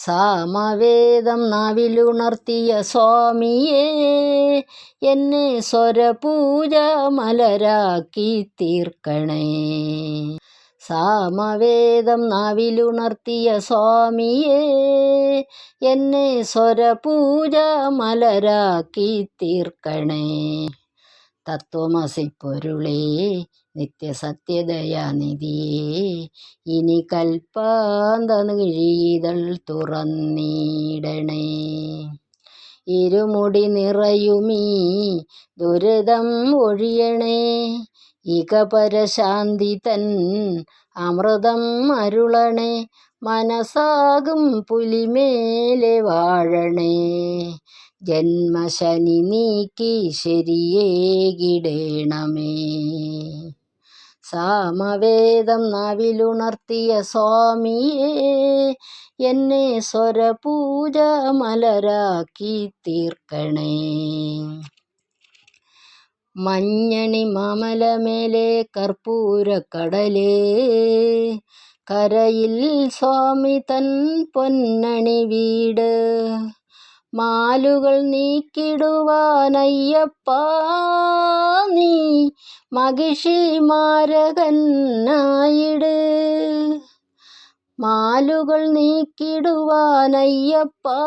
സാമവേദം നാവിലുണർത്തിയ സ്വാമിയേ, എന്നെ സ്വരപൂജ മലരാക്കി തീർക്കണേ. സാമവേദം നാവിലുണർത്തിയ സ്വാമിയേ, എന്നെ സ്വരപൂജ മലരാക്കി തീർക്കണേ. തത്വമസി പൊരുളേ, നിത്യസത്യദയാനിധിയേ, ഇനി കൽപ്പാന്തകിഴിതൾ തുറന്നിടണേ. ഇരുമുടി നിറയുമീ ദുരിതം ഒഴിയണേ, ഇകപരശാന്തി തൻ അമൃതം അരുളണേ. മനസാകും പുലിമേലെ വാഴണേ, ജന്മശനി നീക്കി ശരിയേകിടേണമേ. സാമവേദം നാവിലുണർത്തിയ സ്വാമിയേ, എന്നെ സ്വരപൂജ മലരാക്കി തീർക്കണേ. മഞ്ഞണി മാമലമേലെ കർപ്പൂരക്കടലേ, കരയിൽ സ്വാമി തൻ പൊന്നണി വീട്. മാലുകൾ നീക്കിടുവാനയ്യപ്പാ, നീ മഹിഷിമാരകനായിട്. മാലുകൾ നീക്കിടുവാനയ്യപ്പാ,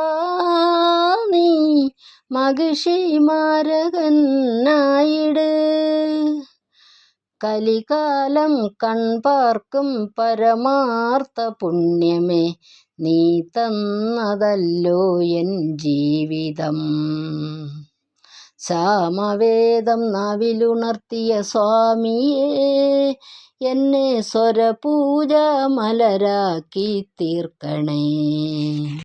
നീ മഹിഷിമാരകനായിട്. കലികാലം കൺപാർക്കും പരമാർത്ഥ പുണ്യമേ, നീ തന്നതല്ലോ എൻ ജീവിതം. സാമവേദം നാവിലുണർത്തിയ സ്വാമിയേ, എന്നെ സ്വരപൂജ മലരാക്കി തീർക്കണേ.